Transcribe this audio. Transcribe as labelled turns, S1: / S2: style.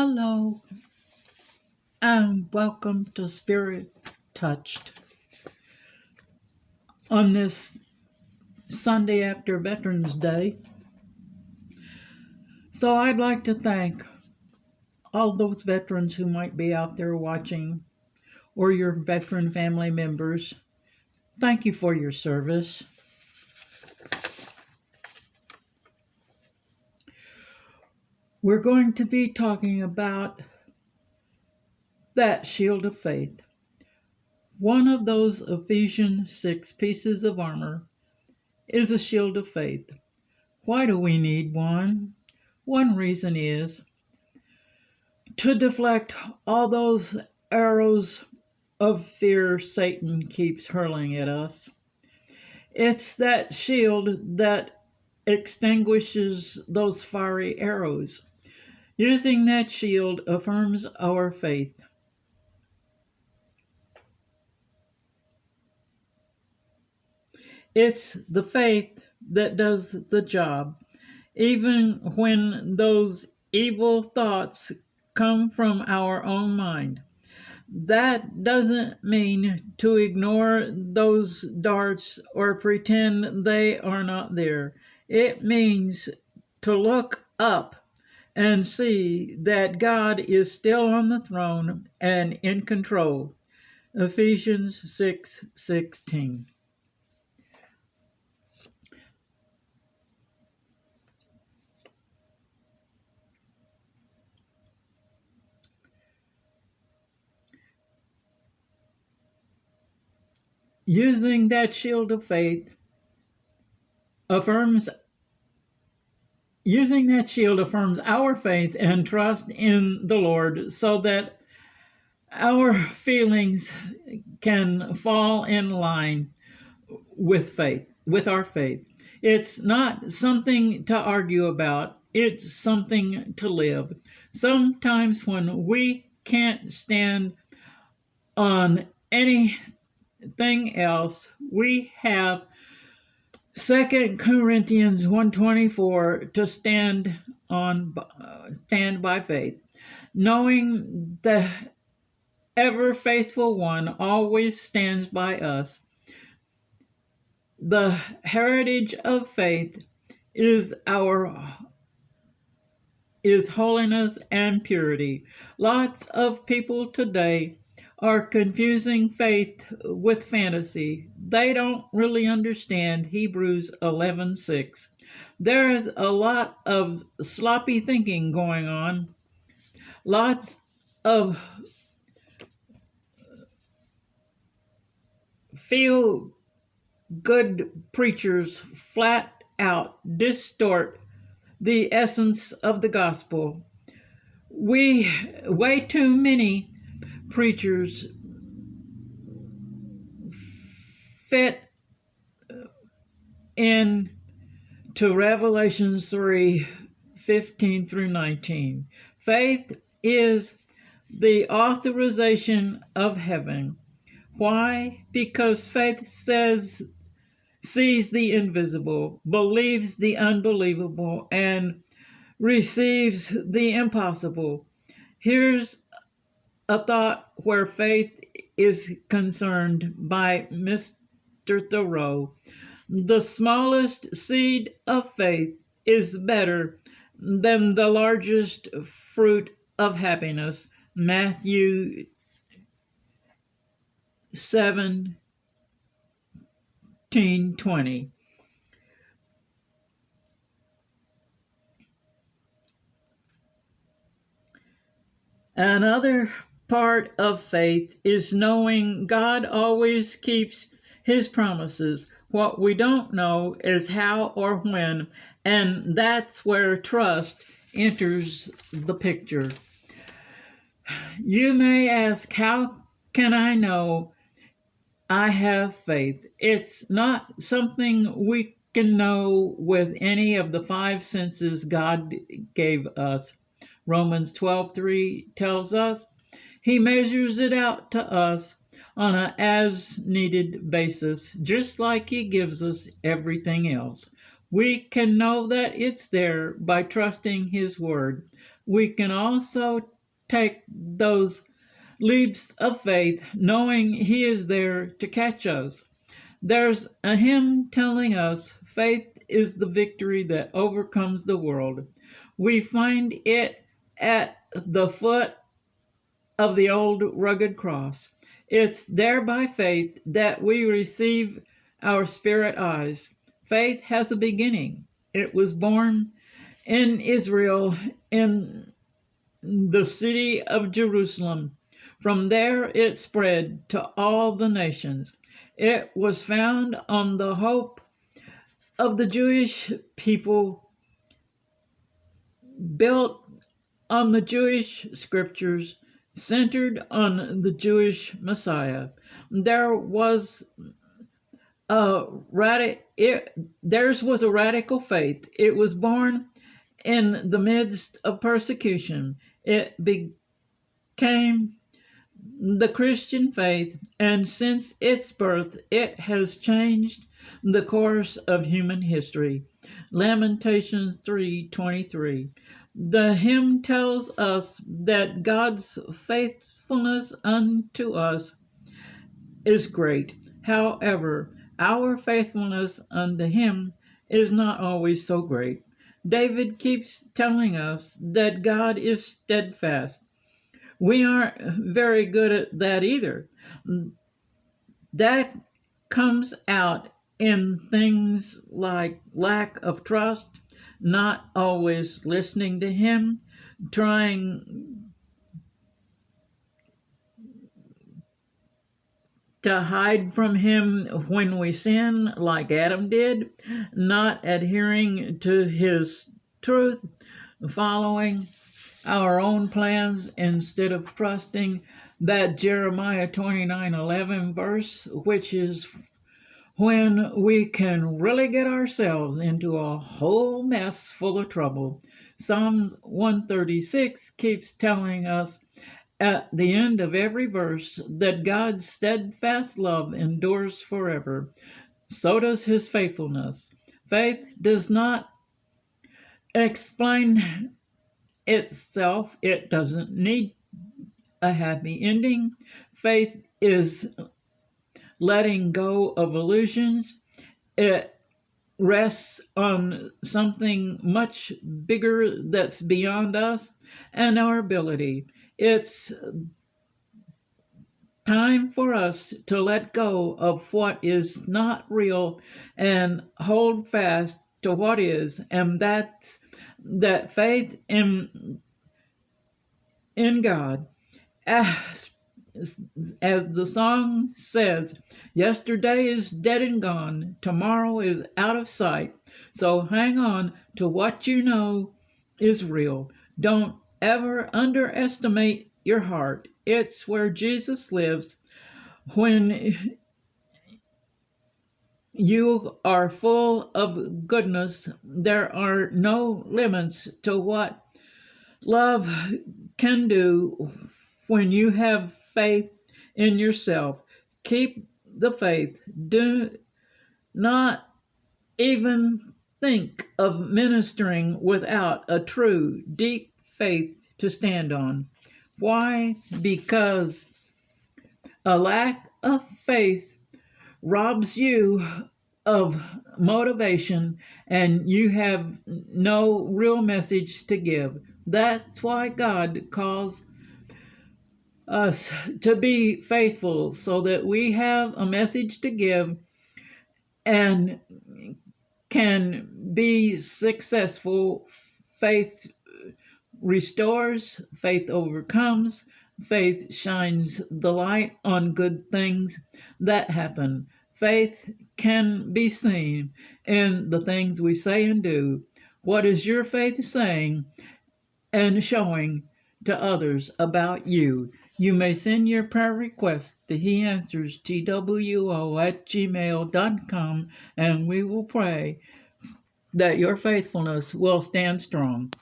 S1: Hello, and welcome to Spirit Touched on this Sunday after Veterans Day. So, I'd like to thank all those veterans who might be out there watching or your veteran family members. Thank you for your service. We're going to be talking about that shield of faith. One of those Ephesians 6 pieces of armor is a shield of faith. Why do we need one? One reason is to deflect all those arrows of fear Satan keeps hurling at us. It's that shield that extinguishes those fiery arrows. Using that shield affirms our faith. It's the faith that does the job, even when those evil thoughts come from our own mind. That doesn't mean to ignore those darts or pretend they are not there. It means to look up and see that God is still on the throne and in control. Ephesians 6:16. Using that shield of faith affirms our faith and trust in the Lord so that our feelings can fall in line with our faith. It's not something to argue about, it's something to live. Sometimes when we can't stand on anything else, we have 2 Corinthians 1:24 to stand by faith, knowing the ever faithful one always stands by us. The heritage of faith is holiness and purity. Lots of people today are confusing faith with fantasy. They don't really understand Hebrews 11:6. There is a lot of sloppy thinking going on. Lots of feel good preachers flat out distort the essence of the gospel. Way too many preachers fit in to Revelation 3:15 through 19. Faith is the authorization of heaven. Why? Because faith sees the invisible, believes the unbelievable, and receives the impossible. Here's a thought where faith is concerned by Mr. Thoreau. The smallest seed of faith is better than the largest fruit of happiness. Matthew 17:20. Another part of faith is knowing God always keeps his promises. What we don't know is how or when, and that's where trust enters the picture. You may ask, how can I know I have faith? It's not something we can know with any of the five senses God gave us. Romans 12:3 tells us he measures it out to us on an as-needed basis, just like he gives us everything else. We can know that it's there by trusting his word. We can also take those leaps of faith, knowing He is there to catch us. There's a hymn telling us faith is the victory that overcomes the world. We find it at the foot of the old rugged cross. It's there by faith that we receive our spirit eyes. Faith has a beginning. It was born in Israel, in the city of Jerusalem. From there it spread to all the nations. It was found on the hope of the Jewish people, built on the Jewish scriptures, centered on the Jewish Messiah. There was theirs was a radical faith. It was born in the midst of persecution. It became the Christian faith, and since its birth, it has changed the course of human history. Lamentations 3:23. The hymn tells us that God's faithfulness unto us is great. However, our faithfulness unto Him is not always so great. David keeps telling us that God is steadfast. We aren't very good at that either. That comes out in things like lack of trust, not always listening to Him, trying to hide from Him when we sin, like Adam did, not adhering to His truth, following our own plans instead of trusting that Jeremiah 29:11 verse, which is when we can really get ourselves into a whole mess full of trouble. Psalms 136 keeps telling us at the end of every verse that God's steadfast love endures forever. So does His faithfulness. Faith does not explain itself. It doesn't need a happy ending. Faith is letting go of illusions. It rests on something much bigger that's beyond us and our ability. It's time for us to let go of what is not real and hold fast to what is, and that's that faith in God. As the song says, yesterday is dead and gone, tomorrow is out of sight. So hang on to what you know is real. Don't ever underestimate your heart. It's where Jesus lives. When you are full of goodness, there are no limits to what love can do when you have faith in yourself. Keep the faith. Do not even think of ministering without a true, deep faith to stand on. Why? Because a lack of faith robs you of motivation and you have no real message to give. That's why God calls us to be faithful, so that we have a message to give and can be successful. Faith restores, faith overcomes, faith shines the light on good things that happen. Faith can be seen in the things we say and do. What is your faith saying and showing to others about you? You may send your prayer request to heanswerstwo@gmail.com, and we will pray that your faithfulness will stand strong.